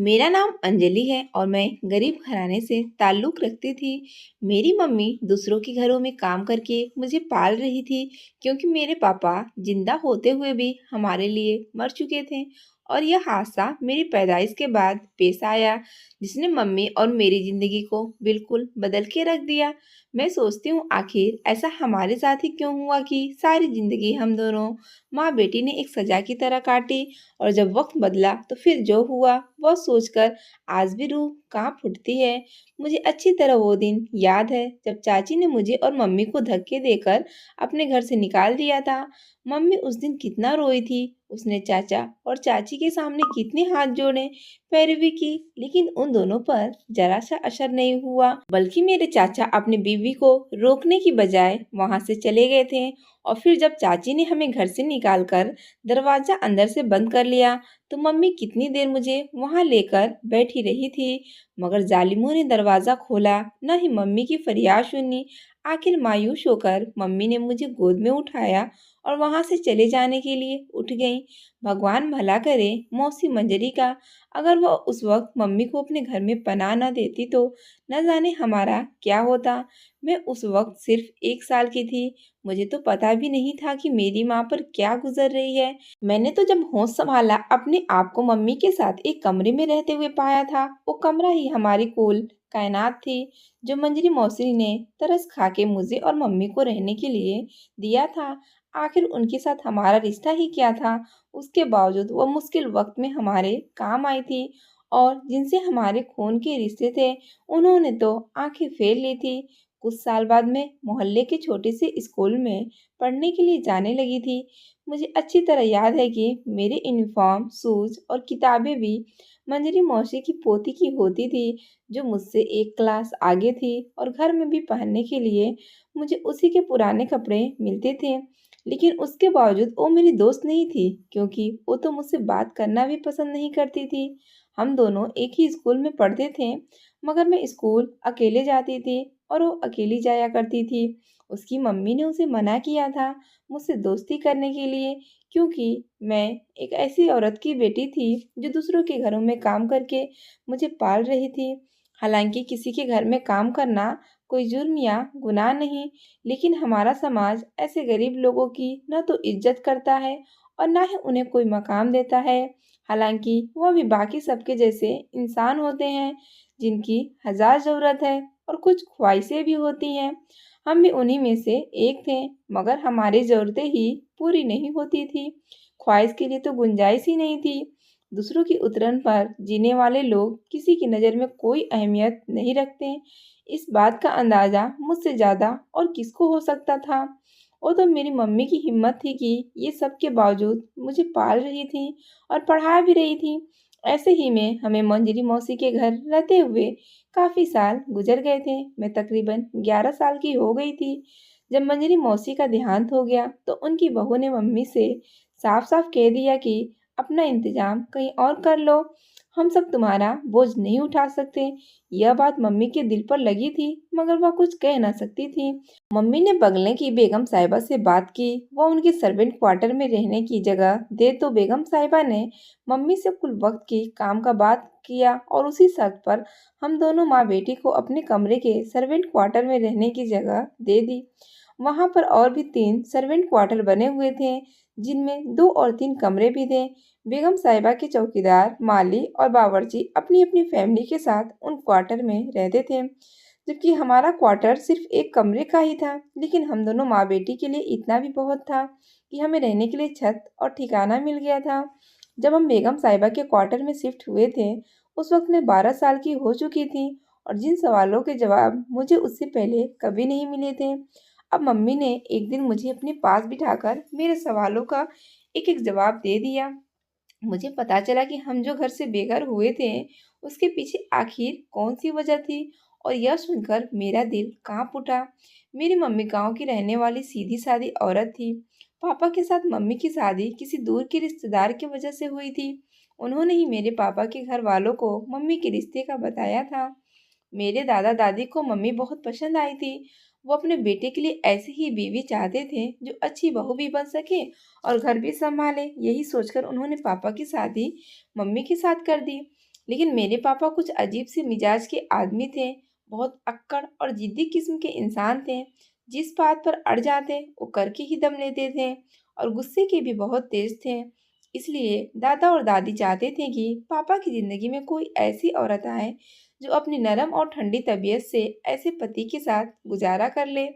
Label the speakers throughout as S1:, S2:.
S1: मेरा नाम अंजलि है और मैं गरीब घराने से ताल्लुक़ रखती थी। मेरी मम्मी दूसरों के घरों में काम करके मुझे पाल रही थी क्योंकि मेरे पापा ज़िंदा होते हुए भी हमारे लिए मर चुके थे और यह हादसा मेरी पैदाइश के बाद पेश आया जिसने मम्मी और मेरी ज़िंदगी को बिल्कुल बदल के रख दिया। मैं सोचती हूँ आखिर ऐसा हमारे साथ ही क्यों हुआ कि सारी ज़िंदगी हम दोनों माँ बेटी ने एक सज़ा की तरह काटी और जब वक्त बदला तो फिर जो हुआ वह सोचकर आज भी रूह कांप उठती है। मुझे अच्छी तरह वो दिन याद है जब चाची ने मुझे और मम्मी को धक्के देकर अपने घर से निकाल दिया था। मम्मी उस दिन कितना रोई थी। उसने चाचा और चाची के सामने कितने हाथ जोड़े, पैरवी की, लेकिन उन दोनों पर जरा सा असर नहीं हुआ। बल्कि मेरे चाचा अपनी बीवी को रोकने की बजाय वहां से चले गए थे और फिर जब चाची ने हमें घर से निकालकर दरवाजा अंदर से बंद कर लिया तो मम्मी कितनी देर मुझे वहां लेकर बैठी रही थी, मगर जालिमों ने दरवाजा खोला, न ही मम्मी की फरियाद सुनी। आखिर मायूस होकर मम्मी ने मुझे गोद में उठाया और वहां से चले जाने के लिए उठ गई। भगवान भला करे मौसी मंजरी का, अगर वह उस वक्त मम्मी को अपने घर में पनाह न देती तो न जाने हमारा क्या होता। मैं उस वक्त सिर्फ 1 साल की थी। मुझे तो पता भी नहीं था कि मेरी माँ पर क्या गुजर रही है। मैंने तो जब होश संभाला अपने आप को मम्मी के साथ एक कमरे में रहते हुए पाया था। वो कमरा ही हमारी कुल कायनात थी जो मंजरी मौसी ने तरस खा के मुझे और मम्मी को रहने के लिए दिया था। आखिर उनके साथ हमारा रिश्ता ही क्या था। उसके बावजूद वो मुश्किल वक्त में हमारे काम आई थी और जिनसे हमारे खून के रिश्ते थे उन्होंने तो आंखें फेर ली थी। कुछ साल बाद मैं मोहल्ले के छोटे से स्कूल में पढ़ने के लिए जाने लगी थी। मुझे अच्छी तरह याद है कि मेरे यूनिफॉर्म, शूज और किताबें भी मंजरी मौसी की पोती की होती थी जो मुझसे एक क्लास आगे थी और घर में भी पहनने के लिए मुझे उसी के पुराने कपड़े मिलते थे। लेकिन उसके बावजूद वो मेरी दोस्त नहीं थी क्योंकि वो तो मुझसे बात करना भी पसंद नहीं करती थी। हम दोनों एक ही स्कूल में पढ़ते थे, मगर मैं स्कूल अकेले जाती थी और वो अकेली जाया करती थी। उसकी मम्मी ने उसे मना किया था मुझसे दोस्ती करने के लिए क्योंकि मैं एक ऐसी औरत की बेटी थी जो दूसरों के घरों में काम करके मुझे पाल रही थी। हालांकि किसी के घर में काम करना कोई जुर्म या गुनाह नहीं, लेकिन हमारा समाज ऐसे गरीब लोगों की न तो इज्जत करता है और ना ही उन्हें कोई मकाम देता है। हालांकि वह भी बाकी सबके जैसे इंसान होते हैं जिनकी हजार ज़रूरत है और कुछ ख्वाहिशें भी होती हैं। हम भी उन्हीं में से एक थे, मगर हमारी ज़रूरतें ही पूरी नहीं होती थी। ख्वाहिश के लिए तो गुंजाइश ही नहीं थी। दूसरों की उतरन पर जीने वाले लोग किसी की नज़र में कोई अहमियत नहीं रखते। इस बात का अंदाज़ा मुझसे ज़्यादा और किसको हो सकता था। वो तो मेरी मम्मी की हिम्मत थी कि ये सब के बावजूद मुझे पाल रही थी और पढ़ा भी रही थी। ऐसे ही में हमें मंजरी मौसी के घर रहते हुए काफ़ी साल गुजर गए थे। मैं तकरीबन 11 साल की हो गई थी जब मंजरी मौसी का देहांत हो गया तो उनकी बहू ने मम्मी से साफ साफ कह दिया कि अपना इंतजाम कहीं और कर लो, हम सब तुम्हारा बोझ नहीं उठा सकते। यह बात मम्मी के दिल पर लगी थी, मगर वह कुछ कह ना सकती थी। मम्मी ने बगले की बेगम साहिबा से बात की, वो उनके सर्वेंट क्वार्टर में रहने की जगह दे तो बेगम साहिबा ने मम्मी से कुल वक्त की काम का बात किया और उसी शर्त पर हम दोनों माँ बेटी को अपने कमरे के सर्वेंट क्वार्टर में रहने की जगह दे दी। वहां पर और भी 3 सर्वेंट क्वार्टर बने हुए थे जिनमें 2 और 3 कमरे भी थे। बेगम साहिबा के चौकीदार, माली और बावर्ची अपनी अपनी फैमिली के साथ उन क्वार्टर में रहते थे, जबकि हमारा क्वार्टर सिर्फ एक कमरे का ही था। लेकिन हम दोनों माँ बेटी के लिए इतना भी बहुत था कि हमें रहने के लिए छत और ठिकाना मिल गया था। जब हम बेगम साहिबा के क्वार्टर में शिफ्ट हुए थे उस वक्त मैं 12 साल की हो चुकी थी और जिन सवालों के जवाब मुझे उससे पहले कभी नहीं मिले थे, अब मम्मी ने एक दिन मुझे अपने पास बिठाकर मेरे सवालों का एक एक जवाब दे दिया। मुझे पता चला कि हम जो घर से बेघर हुए थे उसके पीछे आखिर कौन सी वजह थी और यह सुनकर मेरा दिल कांप उठा। मेरी मम्मी गांव की रहने वाली सीधी सादी औरत थी। पापा के साथ मम्मी की शादी किसी दूर के रिश्तेदार की वजह से हुई थी। उन्होंने ही मेरे पापा के घर वालों को मम्मी के रिश्ते का बताया था। मेरे दादा दादी को मम्मी बहुत पसंद आई थी। वो अपने बेटे के लिए ऐसी ही बीवी चाहते थे जो अच्छी बहू भी बन सके और घर भी संभाले। यही सोचकर उन्होंने पापा की शादी मम्मी के साथ कर दी। लेकिन मेरे पापा कुछ अजीब से मिजाज के आदमी थे। बहुत अक्कड़ और जिद्दी किस्म के इंसान थे। जिस बात पर अड़ जाते वो करके ही दम लेते थे और गुस्से के भी बहुत तेज थे। इसलिए दादा और दादी चाहते थे कि पापा की जिंदगी में कोई ऐसी औरत आए जो अपनी नरम और ठंडी तबीयत से ऐसे पति के साथ गुजारा कर ले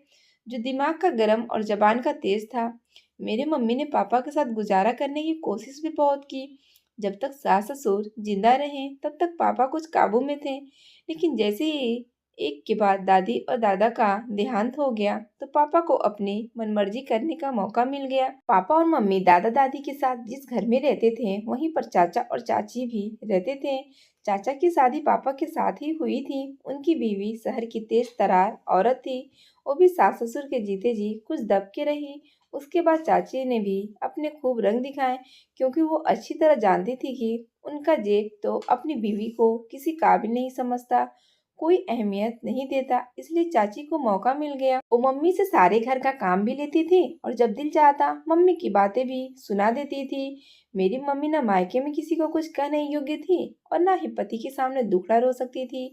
S1: जो दिमाग का गर्म और जबान का तेज था। मेरे मम्मी ने पापा के साथ गुजारा करने की कोशिश भी बहुत की। जब तक सास ससुर जिंदा रहे तब तक पापा कुछ काबू में थे। लेकिन जैसे ही एक के बाद दादी और दादा का देहांत हो गया तो पापा को अपनी मनमर्जी करने का मौका मिल गया। पापा और मम्मी दादा दादी के साथ जिस घर में रहते थे वहीं पर चाचा और चाची भी रहते थे। चाचा की शादी पापा के साथ ही हुई थी। उनकी बीवी शहर की तेज तरार औरत थी। वो भी सास ससुर के जीते जी कुछ दब के रही। उसके बाद चाची ने भी अपने खूब रंग दिखाए क्योंकि वो अच्छी तरह जानती थी कि उनका जेठ तो अपनी बीवी को किसी काबिल नहीं समझता, कोई अहमियत नहीं देता। इसलिए चाची को मौका मिल गया। वो मम्मी से सारे घर का काम भी लेती थी और जब दिल चाहता मम्मी की बातें भी सुना देती थी। मेरी मम्मी ना मायके में किसी को कुछ कहने योग्य थी और ना ही पति के सामने दुखड़ा रो सकती थी,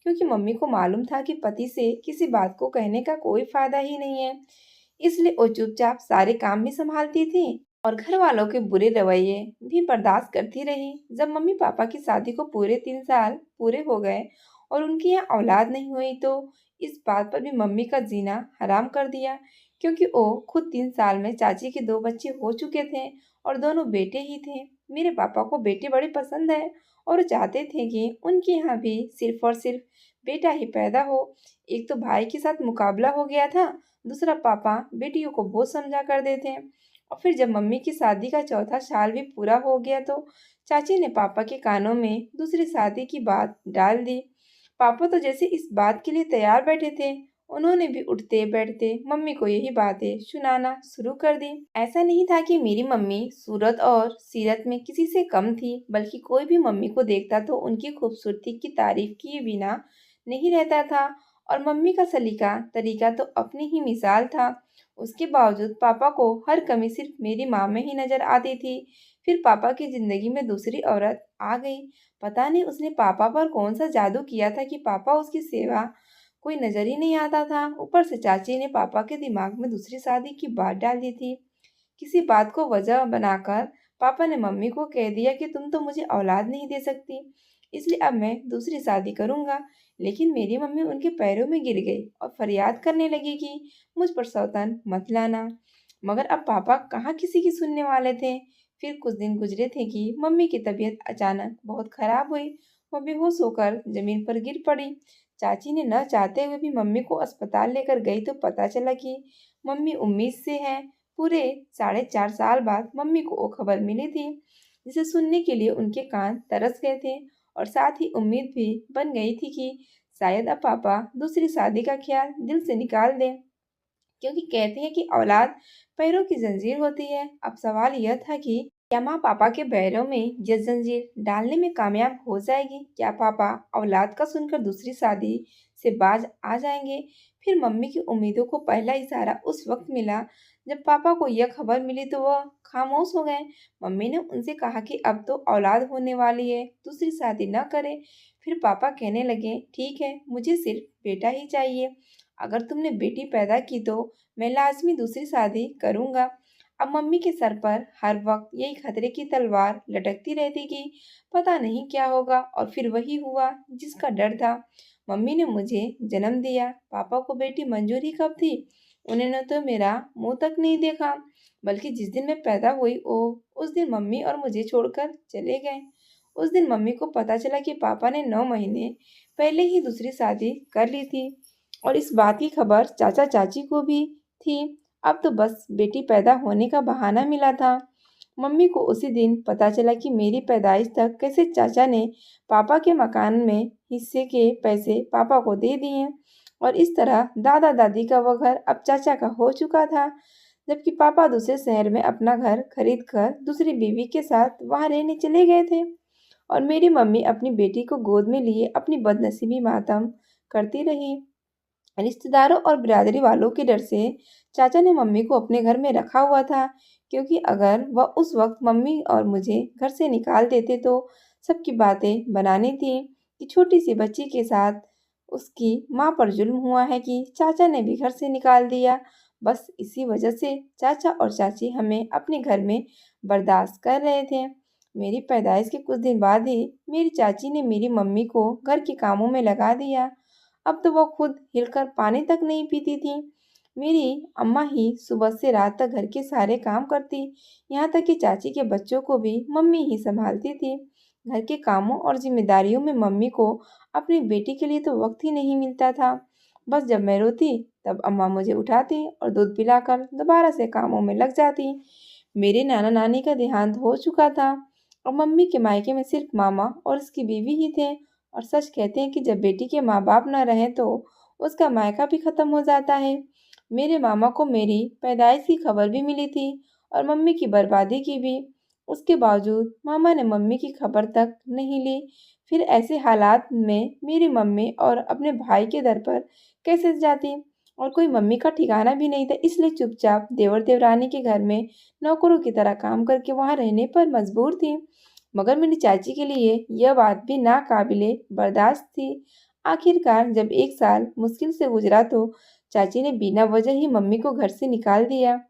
S1: क्योंकि मम्मी को मालूम था कि पति से किसी बात को कहने का कोई फायदा ही नहीं है। इसलिए वो चुपचाप सारे काम भी संभालती थी और घर वालों के बुरे रवैये भी बर्दाश्त करती रही। जब मम्मी पापा की शादी को पूरे 3 साल पूरे हो गए और उनकी यहाँ औलाद नहीं हुई तो इस बात पर भी मम्मी का जीना हराम कर दिया, क्योंकि वो खुद 3 साल में चाची के 2 बच्चे हो चुके थे और दोनों बेटे ही थे। मेरे पापा को बेटे बड़े पसंद है और वो चाहते थे कि उनके यहाँ भी सिर्फ और सिर्फ बेटा ही पैदा हो। एक तो भाई के साथ मुकाबला हो गया था, दूसरा पापा बेटियों को बोझ समझा कर देते हैं। और फिर जब मम्मी की शादी का चौथा साल भी पूरा हो गया तो चाची ने पापा के कानों में दूसरी शादी की बात डाल दी। पापा तो जैसे इस बात के लिए तैयार बैठे थे, उन्होंने भी उठते बैठते मम्मी को यही बातें सुनाना शुरू कर दी। ऐसा नहीं था कि मेरी मम्मी सूरत और सीरत में किसी से कम थी, बल्कि कोई भी मम्मी को देखता तो उनकी खूबसूरती की तारीफ किए बिना नहीं रहता था। और मम्मी का सलीका तरीका तो अपनी ही मिसाल था। उसके बावजूद पापा को हर कमी सिर्फ मेरी माँ में ही नजर आती थी। फिर पापा की जिंदगी में दूसरी औरत आ गई। पता नहीं उसने पापा पर कौन सा जादू किया था कि पापा उसकी सेवा कोई नजर ही नहीं आता था। ऊपर से चाची ने पापा के दिमाग में दूसरी शादी की बात डाल दी थी। किसी बात को वजह बनाकर पापा ने मम्मी को कह दिया कि तुम तो मुझे औलाद नहीं दे सकती, इसलिए अब मैं दूसरी शादी करूंगा। लेकिन मेरी मम्मी उनके पैरों में गिर गई और फरियाद करने लगी कि मुझ पर सौतन मत लाना। मगर अब पापा कहाँ किसी की सुनने वाले थे। फिर कुछ दिन गुजरे थे कि मम्मी की तबीयत अचानक बहुत खराब हुई। वो बेहोश होकर जमीन पर गिर पड़ी। चाची ने न चाहते हुए भी मम्मी को अस्पताल लेकर गई तो पता चला कि मम्मी उम्मीद से है। पूरे 4.5 साल बाद मम्मी को वो खबर मिली थी जिसे सुनने के लिए उनके कान तरस गए थे और साथ ही उम्मीद भी बन गई थी कि शायद अब पापा दूसरी शादी का ख्याल दिल से निकाल दें, क्योंकि कहते हैं कि औलाद पैरों की जंजीर होती है। अब सवाल यह था कि क्या माँ पापा के पैरों में यह जंजीर डालने में कामयाब हो जाएगी? क्या पापा औलाद का सुनकर दूसरी शादी से बाज आ जाएंगे? फिर मम्मी की उम्मीदों को पहला इशारा उस वक्त मिला जब पापा को यह खबर मिली तो वह खामोश हो गए। मम्मी ने उनसे कहा कि अब तो औलाद होने वाली है, दूसरी शादी न करें। फिर पापा कहने लगे, ठीक है, मुझे सिर्फ बेटा ही चाहिए। अगर तुमने बेटी पैदा की तो मैं लाजमी दूसरी शादी करूंगा। अब मम्मी के सर पर हर वक्त यही खतरे की तलवार लटकती रहती कि पता नहीं क्या होगा। और फिर वही हुआ जिसका डर था। मम्मी ने मुझे जन्म दिया। पापा को बेटी मंजूर ही कब थी? उन्होंने तो मेरा मुंह तक नहीं देखा, बल्कि जिस दिन मैं पैदा हुई ओ उस दिन मम्मी और मुझे छोड़कर चले गए। उस दिन मम्मी को पता चला कि पापा ने 9 महीने पहले ही दूसरी शादी कर ली थी और इस बात की खबर चाचा चाची को भी थी। अब तो बस बेटी पैदा होने का बहाना मिला था। मम्मी को उसी दिन पता चला कि मेरी पैदाइश तक कैसे चाचा ने पापा के मकान में हिस्से के पैसे पापा को दे दिए और इस तरह दादा दादी का वो घर अब चाचा का हो चुका था। जबकि पापा दूसरे शहर में अपना घर खरीद कर दूसरी बीवी के साथ वहां रहने चले गए थे और मेरी मम्मी अपनी बेटी को गोद में लिए अपनी बदनसीबी मातम करती रही। रिश्तेदारों और बिरादरी वालों के डर से चाचा ने मम्मी को अपने घर में रखा हुआ था, क्योंकि अगर वह उस वक्त मम्मी और मुझे घर से निकाल देते तो सबकी बातें बनानी थी कि छोटी सी बच्ची के साथ उसकी माँ पर जुल्म हुआ है कि चाचा ने भी घर से निकाल दिया। बस इसी वजह से चाचा और चाची हमें अपने घर में बर्दाश्त कर रहे थे। मेरी पैदाइश के कुछ दिन बाद ही मेरी चाची ने मेरी मम्मी को घर के कामों में लगा दिया। अब तो वो खुद हिलकर पानी तक नहीं पीती थी। मेरी अम्मा ही सुबह से रात तक घर के सारे काम करती, यहाँ तक कि चाची के बच्चों को भी मम्मी ही संभालती थी। घर के कामों और जिम्मेदारियों में मम्मी को अपनी बेटी के लिए तो वक्त ही नहीं मिलता था। बस जब मैं रोती तब अम्मा मुझे उठाती और दूध पिलाकर दोबारा से कामों में लग जाती। मेरे नाना नानी का देहांत हो चुका था और मम्मी के मायके में सिर्फ मामा और उसकी बीवी ही थे। और सच कहते हैं कि जब बेटी के माँ बाप न रहें तो उसका मायका भी खत्म हो जाता है। मेरे मामा को मेरी पैदाइश की खबर भी मिली थी और मम्मी की बर्बादी की भी। उसके बावजूद मामा ने मम्मी की खबर तक नहीं ली। फिर ऐसे हालात में मेरी मम्मी और अपने भाई के दर पर कैसे जाती, और कोई मम्मी का ठिकाना भी नहीं था, इसलिए चुपचाप देवर देवरानी के घर में नौकरों की तरह काम करके वहां रहने पर मजबूर थी। मगर मेरी चाची के लिए यह बात भी नाकाबिले बर्दाश्त थी। आखिरकार जब एक साल मुश्किल से गुजरा तो चाची ने बिना वजह ही मम्मी को घर से निकाल दिया।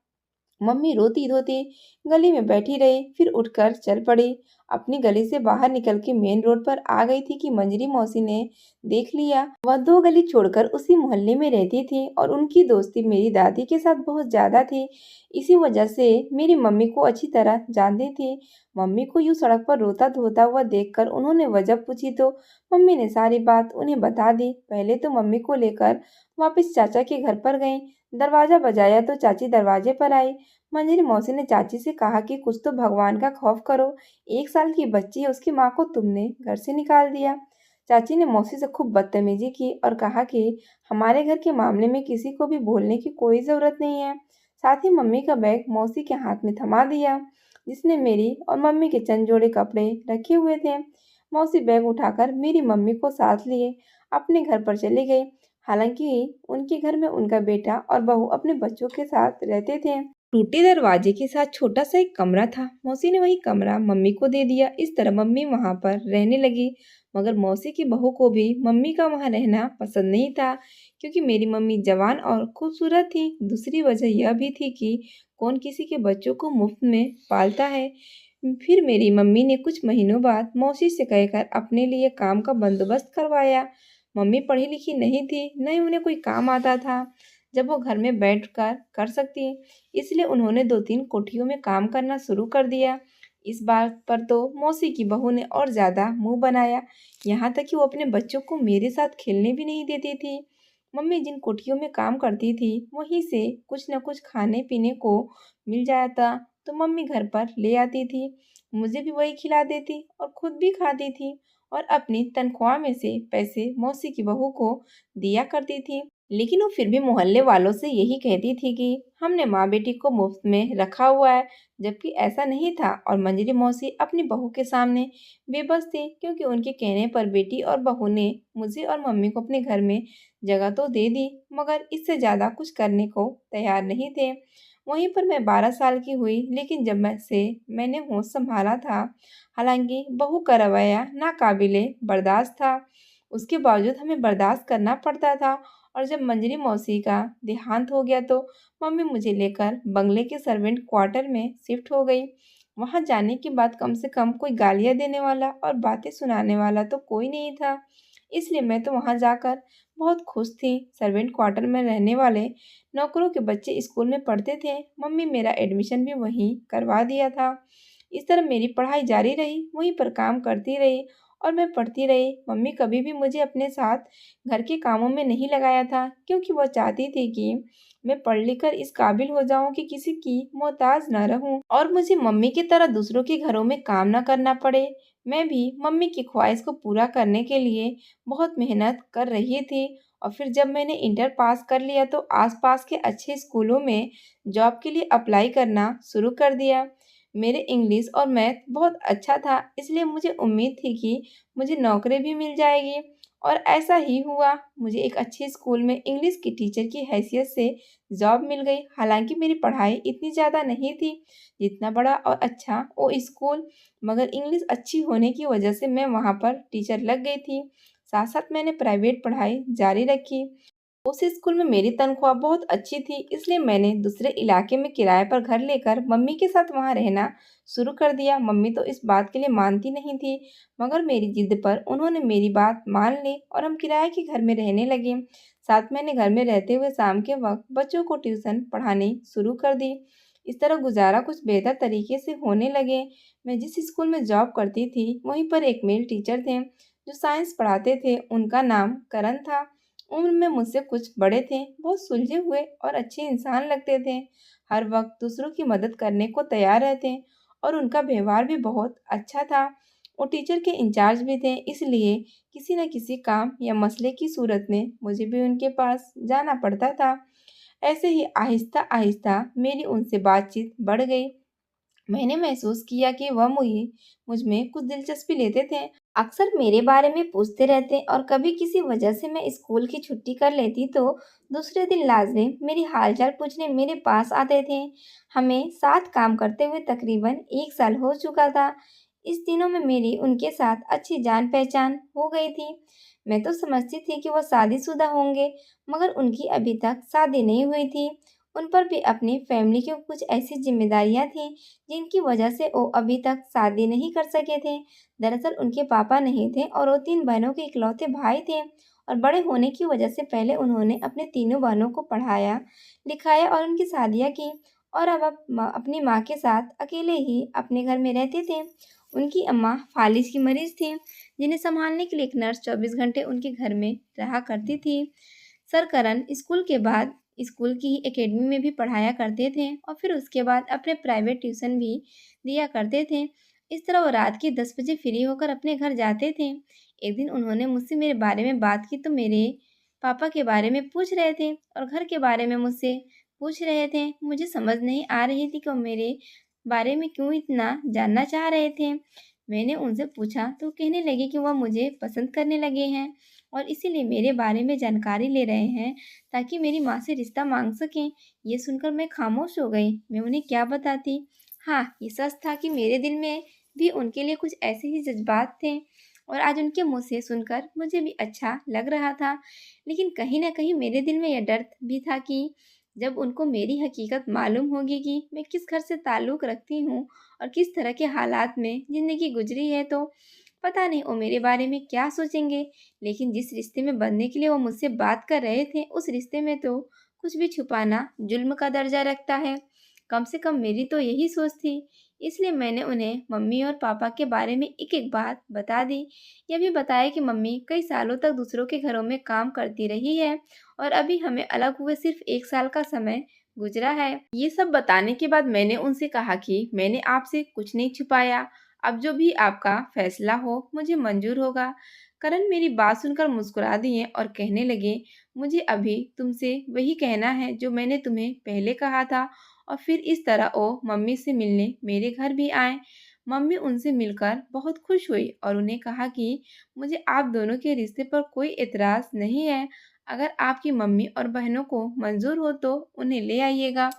S1: मम्मी रोती धोती गली में बैठी रही, फिर उठकर चल पड़ी। अपनी गली से बाहर निकल के मेन रोड पर आ गई थी कि मंजरी मौसी ने देख लिया। वह दो गली छोड़कर उसी मोहल्ले में रहती थी और उनकी दोस्ती मेरी दादी के साथ बहुत ज्यादा थी। इसी वजह से मेरी मम्मी को अच्छी तरह जानती थी। मम्मी को यूं सड़क पर रोता धोता हुआ देखकर उन्होंने वजह पूछी तो मम्मी ने सारी बात उन्हें बता दी। पहले तो मम्मी को लेकर वापस चाचा के घर पर गई। दरवाजा बजाया तो चाची दरवाजे पर आई। मंजरी मौसी ने चाची से कहा कि कुछ तो भगवान का खौफ करो, 1 साल की बच्ची है, उसकी माँ को तुमने घर से निकाल दिया। चाची ने मौसी से खूब बदतमीजी की और कहा कि हमारे घर के मामले में किसी को भी बोलने की कोई जरूरत नहीं है। साथ ही मम्मी का बैग मौसी के हाथ में थमा दिया, जिसने मेरी और मम्मी के चंद जोड़े कपड़े रखे हुए थे। मौसी बैग उठाकर मेरी मम्मी को साथ लिए अपने घर पर चली गई। हालांकि उनके घर में उनका बेटा और बहू अपने बच्चों के साथ रहते थे। टूटे दरवाजे के साथ छोटा सा एक कमरा था। मौसी ने वही कमरा मम्मी को दे दिया। इस तरह मम्मी वहां पर रहने लगी। मगर मौसी की बहू को भी मम्मी का वहां रहना पसंद नहीं था, क्योंकि मेरी मम्मी जवान और खूबसूरत थी। दूसरी वजह यह भी थी कि कौन किसी के बच्चों को मुफ्त में पालता है। फिर मेरी मम्मी ने कुछ महीनों बाद मौसी से कहकर अपने लिए काम का बंदोबस्त करवाया। मम्मी पढ़ी लिखी नहीं थी, न ही उन्हें कोई काम आता था जब वो घर में बैठकर कर सकती, इसलिए उन्होंने 2-3 कोठियों में काम करना शुरू कर दिया। इस बात पर तो मौसी की बहू ने और ज्यादा मुंह बनाया, यहाँ तक कि वो अपने बच्चों को मेरे साथ खेलने भी नहीं देती थी। मम्मी जिन कोठियों में काम करती थी वहीं से कुछ न कुछ खाने पीने को मिल जाता तो मम्मी घर पर ले आती थी। मुझे भी वही खिला देती और खुद भी खाती थी और अपनी तनख्वाह में से पैसे मौसी की बहू को दिया करती थी। लेकिन वो फिर भी मोहल्ले वालों से यही कहती थी कि हमने माँ बेटी को मुफ्त में रखा हुआ है, जबकि ऐसा नहीं था। और मंजरी मौसी अपनी बहू के सामने बेबस थी, क्योंकि उनके कहने पर बेटी और बहू ने मुझे और मम्मी को अपने घर में जगह तो दे दी, मगर इससे ज्यादा कुछ करने को तैयार नहीं थे। वहीं पर मैं 12 साल की हुई, लेकिन जब मैंने होश संभाला था, हालांकि बहू का रवैया नाकाबिले बर्दाश्त था, उसके बावजूद हमें बर्दाश्त करना पड़ता था। और जब मंजरी मौसी का देहांत हो गया तो मम्मी मुझे लेकर बंगले के सर्वेंट क्वार्टर में शिफ्ट हो गई। वहां जाने के बाद कम से कम कोई गालियां देने वाला और बातें सुनाने वाला तो कोई नहीं था, इसलिए मैं तो वहां जाकर बहुत खुश थी। सर्वेंट क्वार्टर में रहने वाले नौकरों के बच्चे स्कूल में पढ़ते थे। मम्मी मेरा एडमिशन भी वहीं करवा दिया था। इस तरह मेरी पढ़ाई जारी रही, वहीं पर काम करती रही और मैं पढ़ती रही। मम्मी कभी भी मुझे अपने साथ घर के कामों में नहीं लगाया था, क्योंकि वह चाहती थी कि मैं पढ़ लिख कर इस काबिल हो जाऊं कि किसी की मोहताज न रहूं और मुझे मम्मी की तरह दूसरों के घरों में काम न करना पड़े। मैं भी मम्मी की ख्वाहिश को पूरा करने के लिए बहुत मेहनत कर रही थी। और फिर जब मैंने इंटर पास कर लिया तो आसपास के अच्छे स्कूलों में जॉब के लिए अप्लाई करना शुरू कर दिया। मेरे इंग्लिश और मैथ बहुत अच्छा था, इसलिए मुझे उम्मीद थी कि मुझे नौकरी भी मिल जाएगी। और ऐसा ही हुआ, मुझे एक अच्छे स्कूल में इंग्लिश की टीचर की हैसियत से जॉब मिल गई। हालांकि मेरी पढ़ाई इतनी ज़्यादा नहीं थी जितना बड़ा और अच्छा वो स्कूल, मगर इंग्लिश अच्छी होने की वजह से मैं वहाँ पर टीचर लग गई थी। साथ साथ मैंने प्राइवेट पढ़ाई जारी रखी। उस स्कूल में मेरी तनख्वाह बहुत अच्छी थी, इसलिए मैंने दूसरे इलाके में किराए पर घर लेकर मम्मी के साथ वहाँ रहना शुरू कर दिया। मम्मी तो इस बात के लिए मानती नहीं थी, मगर मेरी जिद पर उन्होंने मेरी बात मान ली और हम किराए के घर में रहने लगे। साथ मैंने घर में रहते हुए शाम के वक्त बच्चों को ट्यूशन पढ़ानी शुरू कर दी। इस तरह गुजारा कुछ बेहतर तरीके से होने लगे। मैं जिस स्कूल में जॉब करती थी वहीं पर एक मेल टीचर थे जो साइंस पढ़ाते थे। उनका नाम करण था। उम्र में मुझसे कुछ बड़े थे, बहुत सुलझे हुए और अच्छे इंसान लगते थे। हर वक्त दूसरों की मदद करने को तैयार रहते और उनका व्यवहार भी बहुत अच्छा था। वो टीचर के इंचार्ज भी थे, इसलिए किसी न किसी काम या मसले की सूरत में मुझे भी उनके पास जाना पड़ता था। ऐसे ही आहिस्ता आहिस्ता मेरी उनसे बातचीत बढ़ गई। मैंने महसूस किया कि वह मुझ में कुछ दिलचस्पी लेते थे। अक्सर मेरे बारे में पूछते रहते और कभी किसी वजह से मैं स्कूल की छुट्टी कर लेती तो दूसरे दिन लाजमी मेरी हालचाल पूछने मेरे पास आते थे। हमें साथ काम करते हुए तकरीबन 1 साल हो चुका था। इस दिनों में मेरी उनके साथ अच्छी जान पहचान हो गई थी। मैं तो समझती थी कि वह शादीशुदा होंगे, मगर उनकी अभी तक शादी नहीं हुई थी। उन पर भी अपनी फैमिली की कुछ ऐसी जिम्मेदारियां थीं जिनकी वजह से वो अभी तक शादी नहीं कर सके थे। दरअसल उनके पापा नहीं थे और वो 3 बहनों के इकलौते भाई थे, और बड़े होने की वजह से पहले उन्होंने अपने तीनों बहनों को पढ़ाया, लिखाया और उनकी शादियां की, और अब अपनी माँ के साथ अकेले ही अपने घर में रहते थे। उनकी अम्मा फालिज की मरीज थी, जिन्हें संभालने के लिए एक नर्स 24 घंटे उनके घर में रहा करती थी। सर करण स्कूल के बाद स्कूल की ही एकेडमी में भी पढ़ाया करते थे और फिर उसके बाद अपने प्राइवेट ट्यूशन भी दिया करते थे। इस तरह वो रात के 10 बजे फ्री होकर अपने घर जाते थे। एक दिन उन्होंने मुझसे मेरे बारे में बात की तो मेरे पापा के बारे में पूछ रहे थे और घर के बारे में मुझसे पूछ रहे थे। मुझे समझ नहीं आ रही थी कि वो मेरे बारे में क्यों इतना जानना चाह रहे थे। मैंने उनसे पूछा तो कहने लगे कि वह मुझे पसंद करने लगे हैं और इसीलिए मेरे बारे में जानकारी ले रहे हैं ताकि मेरी माँ से रिश्ता मांग सकें। ये सुनकर मैं खामोश हो गई। मैं उन्हें क्या बताती। हाँ, ये सच था कि मेरे दिल में भी उनके लिए कुछ ऐसे ही जज्बात थे, और आज उनके मुँह से सुनकर मुझे भी अच्छा लग रहा था। लेकिन कहीं न कहीं मेरे दिल में यह डर भी था कि जब उनको मेरी हकीकत मालूम होगी कि मैं किस घर से ताल्लुक़ रखती हूँ और किस तरह के हालात में ज़िंदगी गुज़री है, तो पता नहीं वो मेरे बारे में क्या सोचेंगे। लेकिन जिस रिश्ते में बंधने के लिए वो मुझसे बात कर रहे थे, उस रिश्ते में तो कुछ भी छुपाना जुल्म का दर्जा रखता है। कम से कम मेरी तो यही सोच थी। इसलिए मैंने उन्हें मम्मी और पापा के बारे में एक-एक बात बता दी। यह भी बताया कि मम्मी कई सालों तक दूसरों के घरों में काम करती रही है और अभी हमें अलग हुए सिर्फ 1 साल का समय गुजरा है। ये सब बताने के बाद मैंने उनसे कहा कि मैंने आपसे कुछ नहीं छुपाया। अब जो भी आपका फैसला हो मुझे मंजूर होगा। करण मेरी बात सुनकर मुस्कुरा दिए और कहने लगे, मुझे अभी तुमसे वही कहना है जो मैंने तुम्हें पहले कहा था। और फिर इस तरह वो मम्मी से मिलने मेरे घर भी आए। मम्मी उनसे मिलकर बहुत खुश हुई और उन्हें कहा कि मुझे आप दोनों के रिश्ते पर कोई एतराज़ नहीं है। अगर आपकी मम्मी और बहनों को मंजूर हो तो उन्हें ले आइएगा।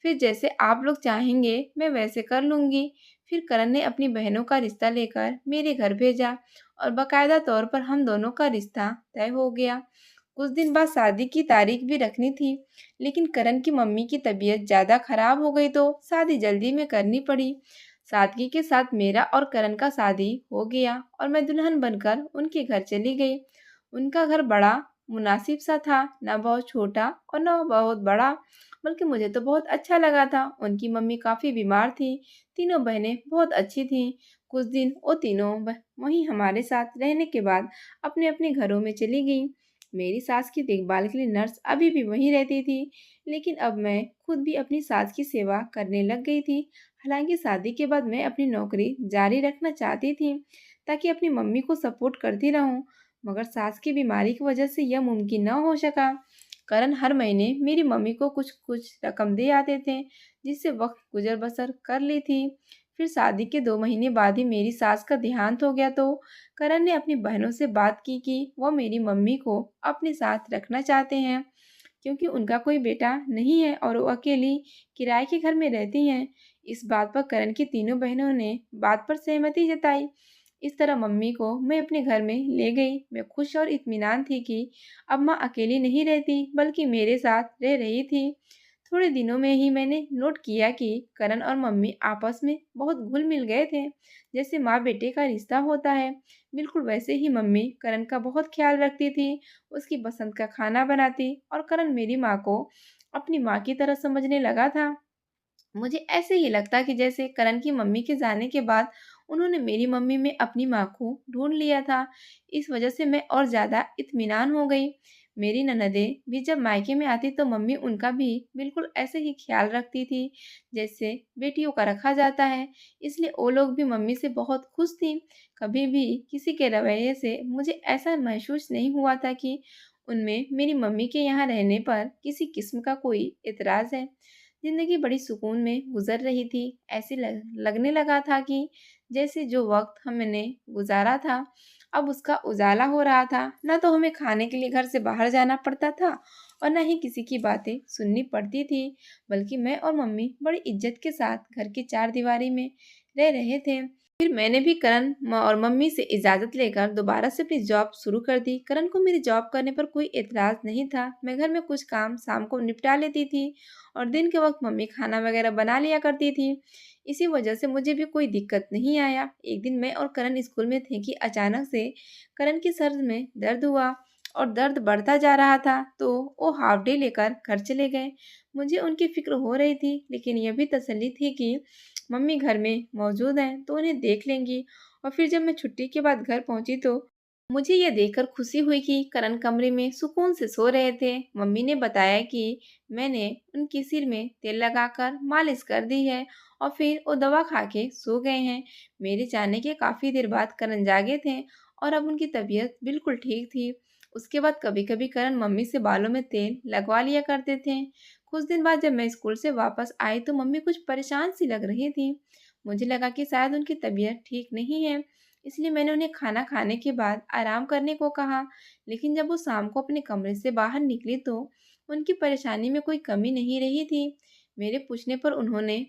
S1: फिर जैसे आप लोग चाहेंगे मैं वैसे कर लूँगी। फिर करण ने अपनी बहनों का रिश्ता लेकर मेरे घर भेजा और बाकायदा तौर पर हम दोनों का रिश्ता तय हो गया। कुछ दिन बाद शादी की तारीख भी रखनी थी, लेकिन करण की मम्मी की तबीयत ज़्यादा खराब हो गई तो शादी जल्दी में करनी पड़ी। सादगी के साथ मेरा और करण का शादी हो गया और मैं दुल्हन बनकर उनके घर चली गई। उनका घर बड़ा मुनासिब सा था, ना बहुत छोटा और ना बहुत बड़ा, बल्कि मुझे तो बहुत अच्छा लगा था। उनकी मम्मी काफ़ी बीमार थी। तीनों बहनें बहुत अच्छी थीं। कुछ दिन वो तीनों वहीं हमारे साथ रहने के बाद अपने अपने घरों में चली गईं। मेरी सास की देखभाल के लिए नर्स अभी भी वहीं रहती थी, लेकिन अब मैं खुद भी अपनी सास की सेवा करने लग गई थी। हालांकि शादी के बाद मैं अपनी नौकरी जारी रखना चाहती थी ताकि अपनी मम्मी को सपोर्ट करती रहूं, मगर सास की बीमारी की वजह से यह मुमकिन न हो सका। करण हर महीने मेरी मम्मी को कुछ कुछ रकम दे आते थे, जिससे वक्त गुजर बसर कर ली थी। फिर शादी के 2 महीने बाद ही मेरी सास का देहांत हो गया तो करण ने अपनी बहनों से बात की कि वो मेरी मम्मी को अपने साथ रखना चाहते हैं, क्योंकि उनका कोई बेटा नहीं है और वो अकेली किराए के घर में रहती हैं। इस बात पर करण की तीनों बहनों ने बात पर सहमति जताई। इस तरह मम्मी को मैं अपने घर में ले गई। मैं खुश और इत्मीनान थी कि अब माँ अकेली नहीं रहती बल्कि मेरे साथ रह रही थी। थोड़े दिनों में ही मैंने नोट किया कि करण और मम्मी आपस में बहुत घुल मिल गए थे। जैसे माँ बेटे का रिश्ता होता है, बिल्कुल वैसे ही मम्मी करण का बहुत ख्याल रखती थी, उसकी पसंद का खाना बनाती और करण मेरी माँ को अपनी माँ की तरह समझने लगा था। मुझे ऐसे ही लगता कि जैसे करण की मम्मी के जाने के बाद उन्होंने मेरी मम्मी में अपनी माँ को ढूंढ लिया था। इस वजह से मैं और ज़्यादा इत्मीनान हो गई। मेरी ननदें भी जब मायके में आती तो मम्मी उनका भी बिल्कुल ऐसे ही ख्याल रखती थी जैसे बेटियों का रखा जाता है। इसलिए वो लोग भी मम्मी से बहुत खुश थी। कभी भी किसी के रवैये से मुझे ऐसा महसूस नहीं हुआ था कि उनमें मेरी मम्मी के यहाँ रहने पर किसी किस्म का कोई एतराज़ है। जिंदगी बड़ी सुकून में गुजर रही थी। ऐसे लगने लगा था कि जैसे जो वक्त हमने गुजारा था अब उसका उजाला हो रहा था। न तो हमें खाने के लिए घर से बाहर जाना पड़ता था और न ही किसी की बातें सुननी पड़ती थी, बल्कि मैं और मम्मी बड़ी इज्जत के साथ घर की चार दीवारी में रह रहे थे। फिर मैंने भी करण और मम्मी से इजाज़त लेकर दोबारा से अपनी जॉब शुरू कर दी। करण को मेरी जॉब करने पर कोई एतराज़ नहीं था। मैं घर में कुछ काम शाम को निपटा लेती थी और दिन के वक्त मम्मी खाना वगैरह बना लिया करती थी। इसी वजह से मुझे भी कोई दिक्कत नहीं आया। एक दिन मैं और करण स्कूल में थे कि अचानक से करण के सर में दर्द हुआ और दर्द बढ़ता जा रहा था, तो वो हाफ डे लेकर घर चले गए। मुझे उनकी फिक्र हो रही थी, लेकिन यह भी तसल्ली थी कि मम्मी घर में मौजूद हैं तो उन्हें देख लेंगी। और फिर जब मैं छुट्टी के बाद घर पहुंची तो मुझे यह देखकर खुशी हुई कि करण कमरे में सुकून से सो रहे थे। मम्मी ने बताया कि मैंने उनके सिर में तेल लगाकर मालिश कर दी है और फिर वो दवा खा के सो गए हैं। मेरे जाने के काफ़ी देर बाद करण जागे थे और अब उनकी तबीयत बिल्कुल ठीक थी। उसके बाद कभी कभी करण मम्मी से बालों में तेल लगवा लिया करते थे। कुछ दिन बाद जब मैं स्कूल से वापस आई तो मम्मी कुछ परेशान सी लग रही थी। मुझे लगा कि शायद उनकी तबीयत ठीक नहीं है, इसलिए मैंने उन्हें खाना खाने के बाद आराम करने को कहा। लेकिन जब वो शाम को अपने कमरे से बाहर निकली तो उनकी परेशानी में कोई कमी नहीं रही थी। मेरे पूछने पर उन्होंने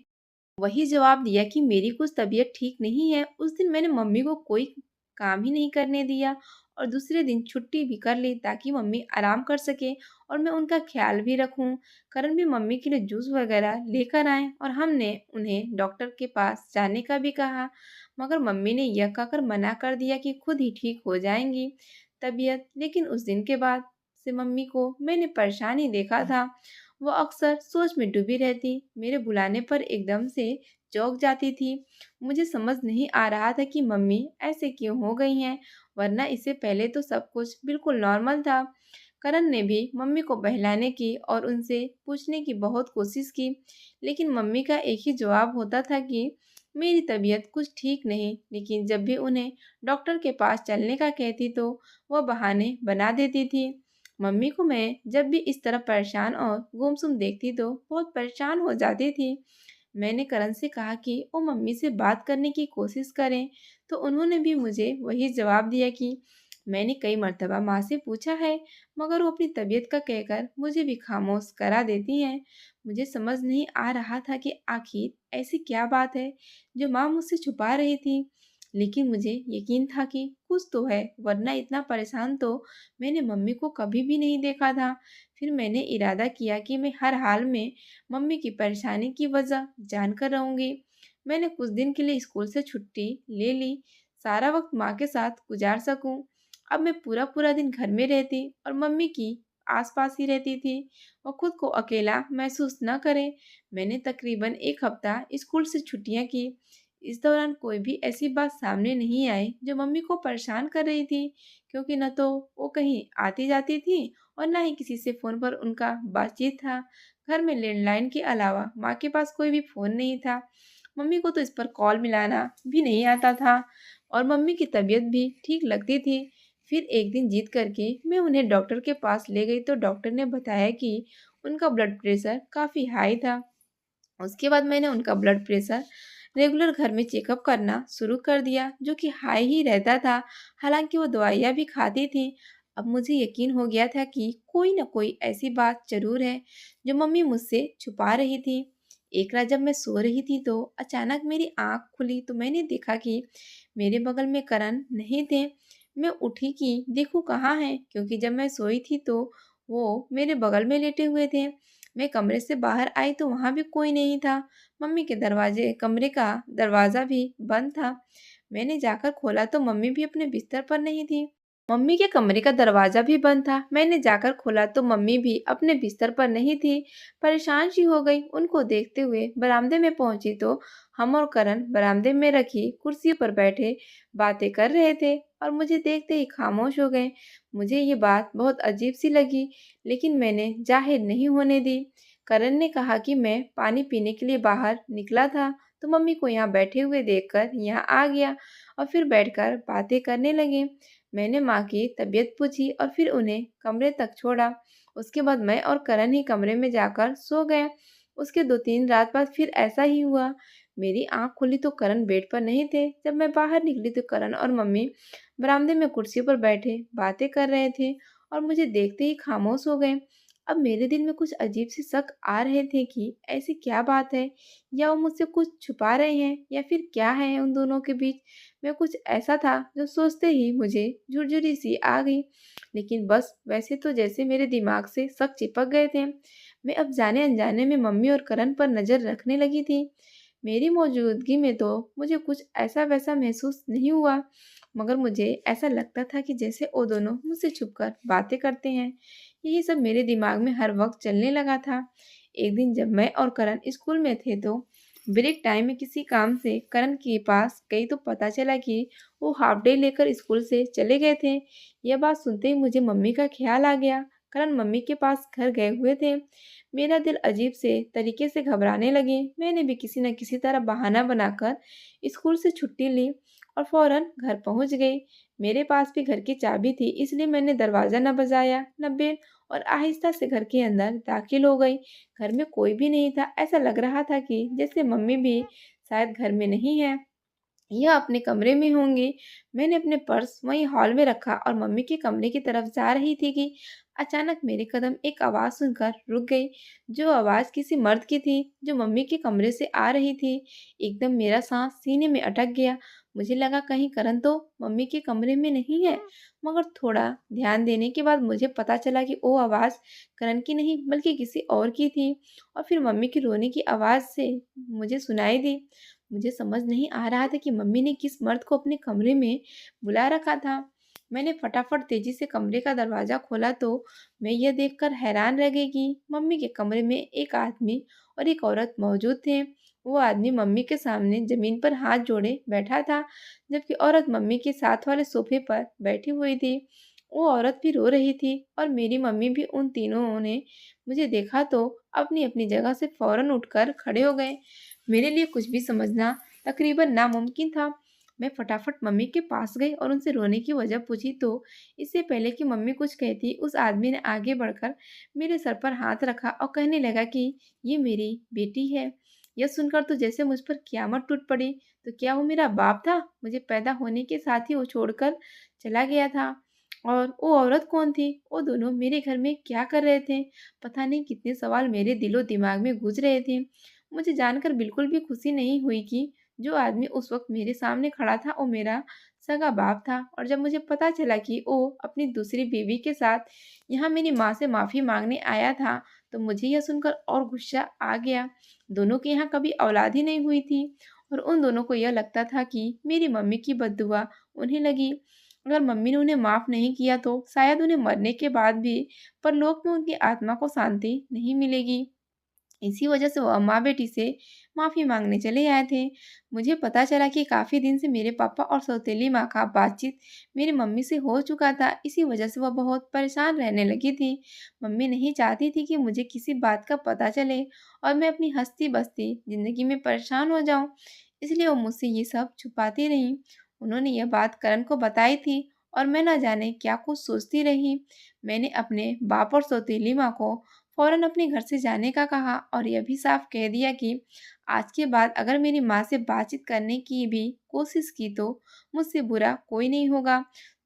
S1: वही जवाब दिया कि मेरी कुछ तबीयत ठीक नहीं है। उस दिन मैंने मम्मी को कोई काम ही नहीं करने दिया और दूसरे दिन छुट्टी भी कर ली ताकि मम्मी आराम कर सके और मैं उनका ख्याल भी रखूं। करण भी मम्मी के लिए जूस वगैरह लेकर आए और हमने उन्हें डॉक्टर के पास जाने का भी कहा, मगर मम्मी ने यह कहकर मना कर दिया कि खुद ही ठीक हो जाएंगी तबीयत। लेकिन उस दिन के बाद से मम्मी को मैंने परेशान ही देखा था। वो अक्सर सोच में डूबी रहती, मेरे बुलाने पर एकदम से चौंक जाती थी। मुझे समझ नहीं आ रहा था कि मम्मी ऐसे क्यों हो गई हैं, वरना इससे पहले तो सब कुछ बिल्कुल नॉर्मल था। करण ने भी मम्मी को बहलाने की और उनसे पूछने की बहुत कोशिश की, लेकिन मम्मी का एक ही जवाब होता था कि मेरी तबीयत कुछ ठीक नहीं। लेकिन जब भी उन्हें डॉक्टर के पास चलने का कहती तो वह बहाने बना देती थी। मम्मी को मैं जब भी इस तरह परेशान और गुमसुम देखती तो बहुत परेशान हो जाती थी। मैंने करण से कहा कि वो मम्मी से बात करने की कोशिश करें, तो उन्होंने भी मुझे वही जवाब दिया कि मैंने कई मर्तबा माँ से पूछा है, मगर वो अपनी तबीयत का कहकर मुझे भी खामोश करा देती हैं। मुझे समझ नहीं आ रहा था कि आखिर ऐसी क्या बात है जो माँ मुझसे छुपा रही थी। लेकिन मुझे यकीन था कि कुछ तो है, वरना इतना परेशान तो मैंने मम्मी को कभी भी नहीं देखा था। फिर मैंने इरादा किया कि मैं हर हाल में मम्मी की परेशानी की वजह जानकर रहूंगी। मैंने कुछ दिन के लिए स्कूल से छुट्टी ले ली, सारा वक्त माँ के साथ गुजार सकूं। अब मैं पूरा पूरा दिन घर में रहती और मम्मी की आसपास ही रहती थी, और खुद को अकेला महसूस न करे। मैंने तकरीबन एक हफ्ता स्कूल से छुट्टियां की। इस दौरान कोई भी ऐसी बात सामने नहीं आई जो मम्मी को परेशान कर रही थी, क्योंकि न तो वो कहीं आती जाती थी और न ही किसी से फ़ोन पर उनका बातचीत था। घर में लैंडलाइन के अलावा माँ के पास कोई भी फ़ोन नहीं था। मम्मी को तो इस पर कॉल मिलाना भी नहीं आता था और मम्मी की तबीयत भी ठीक लगती थी। फिर एक दिन जीत करके मैं उन्हें डॉक्टर के पास ले गई तो डॉक्टर ने बताया कि उनका ब्लड प्रेशर काफ़ी हाई था। उसके बाद मैंने उनका ब्लड प्रेशर रेगुलर घर में चेकअप करना शुरू कर दिया, जो कि हाई ही रहता था। हालांकि वो दवाइयाँ भी खाती थी। अब मुझे यकीन हो गया था कि कोई ना कोई ऐसी बात जरूर है जो मम्मी मुझसे छुपा रही थी। एक रात जब मैं सो रही थी तो अचानक मेरी आंख खुली तो मैंने देखा कि मेरे बगल में करण नहीं थे। मैं उठी कि देखूं कहाँ है, क्योंकि जब मैं सोई थी तो वो मेरे बगल में लेटे हुए थे। मैं कमरे से बाहर आई तो वहां भी कोई नहीं था। मम्मी के कमरे का दरवाजा भी बंद था। मैंने जाकर खोला तो मम्मी भी अपने बिस्तर पर नहीं थी। मम्मी के कमरे का दरवाजा भी बंद था। मैंने जाकर खोला तो मम्मी भी अपने बिस्तर पर नहीं थी। परेशान सी हो गई। उनको देखते हुए बरामदे में पहुंची तो हम और करण बरामदे में रखी कुर्सी पर बैठे बातें कर रहे थे और मुझे देखते ही खामोश हो गए। मुझे ये बात बहुत अजीब सी लगी, लेकिन मैंने जाहिर नहीं होने दी। करण ने कहा कि मैं पानी पीने के लिए बाहर निकला था तो मम्मी को यहाँ बैठे हुए देखकर यहाँ आ गया और फिर बैठकर बातें करने लगे। मैंने माँ की तबीयत पूछी और फिर उन्हें कमरे तक छोड़ा। उसके बाद मैं और करण ही कमरे में जाकर सो गए। उसके 2-3 रात बाद फिर ऐसा ही हुआ। मेरी आंख खुली तो करण बेड पर नहीं थे। जब मैं बाहर निकली तो करण और मम्मी बरामदे में कुर्सी पर बैठे बातें कर रहे थे और मुझे देखते ही खामोश हो गए। अब मेरे दिल में कुछ अजीब सी शक आ रहे थे कि ऐसी क्या बात है, या वो मुझसे कुछ छुपा रहे हैं या फिर क्या है उन दोनों के बीच में कुछ ऐसा था जो सोचते ही मुझे झुरझुरी सी आ गई। लेकिन बस वैसे तो जैसे मेरे दिमाग से शक चिपक गए थे। मैं अब जाने अनजाने में मम्मी और करण पर नजर रखने लगी थी। मेरी मौजूदगी में तो मुझे कुछ ऐसा वैसा महसूस नहीं हुआ, मगर मुझे ऐसा लगता था कि जैसे वो दोनों मुझसे छुपकर बातें करते हैं। यही सब मेरे दिमाग में हर वक्त चलने लगा था। एक दिन जब मैं और करण स्कूल में थे तो ब्रेक टाइम में किसी काम से करण के पास गई तो पता चला कि वो हाफ डे लेकर स्कूल से चले गए थे। यह बात सुनते ही मुझे मम्मी का ख्याल आ गया। करण मम्मी के पास घर गए हुए थे। मेरा दिल अजीब से तरीके से घबराने लगे। मैंने भी किसी न किसी तरह बहाना बनाकर स्कूल से छुट्टी ली और फौरन घर पहुंच गई। मेरे पास भी घर की चाबी थी, इसलिए मैंने दरवाज़ा न बजाया न बेल और आहिस्ता से घर के अंदर दाखिल हो गई। घर में कोई भी नहीं था। ऐसा लग रहा था कि जैसे मम्मी भी शायद घर में नहीं है या अपने कमरे में होंगी। मैंने अपने पर्स वहीं हॉल में रखा और मम्मी के कमरे की तरफ जा रही थी कि अचानक मेरे कदम एक आवाज़ सुनकर रुक गई। जो आवाज़ किसी मर्द की थी जो मम्मी के कमरे से आ रही थी। एकदम मेरा सांस सीने में अटक गया। मुझे लगा कहीं करण तो मम्मी के कमरे में नहीं है, मगर थोड़ा ध्यान देने के बाद मुझे पता चला कि वो आवाज़ करण की नहीं बल्कि किसी और की थी और फिर मम्मी की रोने की आवाज़ से मुझे सुनाई दी। मुझे समझ नहीं आ रहा था कि मम्मी ने किस मर्द को अपने कमरे में बुला रखा था। मैंने फटाफट तेजी से कमरे का दरवाजा खोला तो मैं यह देखकर हैरान रह गई कि मम्मी के कमरे में एक आदमी और एक औरत मौजूद थे। वो आदमी मम्मी के सामने जमीन पर हाथ जोड़े बैठा था, जबकि औरत मम्मी के साथ वाले सोफे पर बैठी हुई थी। वो औरत भी रो रही थी और मेरी मम्मी भी। उन तीनों ने मुझे देखा तो अपनी अपनी जगह से फौरन उठकर खड़े हो गए। मेरे लिए कुछ भी समझना तकरीबन नामुमकिन था। मैं फटाफट मम्मी के पास गई और उनसे रोने की वजह पूछी तो इससे पहले कि मम्मी कुछ कहती, उस आदमी ने आगे बढ़कर मेरे सर पर हाथ रखा और कहने लगा कि ये मेरी बेटी है। यह सुनकर तो जैसे मुझ पर क़यामत टूट पड़ी। तो क्या वो मेरा बाप था? मुझे पैदा होने के साथ ही वो छोड़कर चला गया था। और वो औरत कौन थी? वो दोनों मेरे घर में क्या कर रहे थे? पता नहीं कितने सवाल मेरे दिलो दिमाग में गूंज रहे थे। मुझे जानकर बिल्कुल भी खुशी नहीं हुई कि जो आदमी उस वक्त मेरे सामने खड़ा था वो मेरा सगा बाप था। और जब मुझे पता चला कि वो अपनी दूसरी बीवी के साथ यहाँ मेरी माँ से माफ़ी मांगने आया था तो मुझे यह सुनकर और गुस्सा आ गया। दोनों के यहाँ कभी औलाद ही नहीं हुई थी और उन दोनों को यह लगता था कि मेरी मम्मी की बद्दुआ उन्हें लगी। अगर मम्मी ने उन्हें माफ़ नहीं किया तो शायद उन्हें मरने के बाद भी परलोक में उनकी आत्मा को शांति नहीं मिलेगी। इसी वजह से वो माँ बेटी से माफ़ी मांगने चले आए थे। मुझे पता चला कि काफ़ी दिन से मेरे पापा और सौतेली माँ का बातचीत मेरी मम्मी से हो चुका था। इसी वजह से वह बहुत परेशान रहने लगी थी। मम्मी नहीं चाहती थी कि मुझे किसी बात का पता चले और मैं अपनी हंसती बसती ज़िंदगी में परेशान हो जाऊँ। इसलिए वो मुझसे ये सब छुपाती रहीं। उन्होंने यह बात करण को बताई थी और मैं न जाने क्या कुछ सोचती रही। मैंने अपने बाप और सौतेली माँ को फ़ौरन अपने घर से जाने का कहा और यह भी साफ कह दिया कि आज के बाद अगर मेरी माँ से बातचीत करने की भी कोशिश की तो मुझसे बुरा कोई नहीं होगा।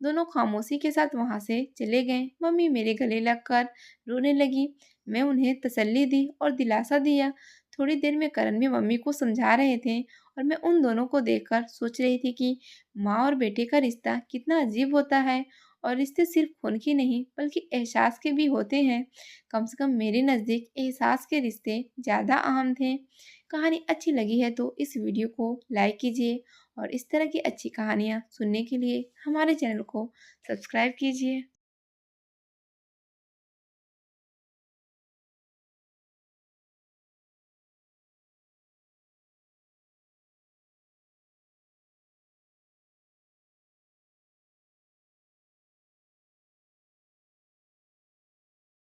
S1: दोनों खामोशी के साथ वहाँ से चले गए। मम्मी मेरे गले लगकर रोने लगी। मैं उन्हें तसल्ली दी और दिलासा दिया। थोड़ी देर में करण भी मम्मी को समझा रहे थे और मैं उन दोनों को देखकर सोच रही थी कि माँ और बेटे का रिश्ता कितना अजीब होता है और रिश्ते सिर्फ खून के नहीं बल्कि एहसास के भी होते हैं। कम से कम मेरे नज़दीक एहसास के रिश्ते ज़्यादा अहम थे। कहानी अच्छी लगी है तो इस वीडियो को लाइक कीजिए और इस तरह की अच्छी कहानियाँ सुनने के लिए हमारे चैनल को सब्सक्राइब कीजिए।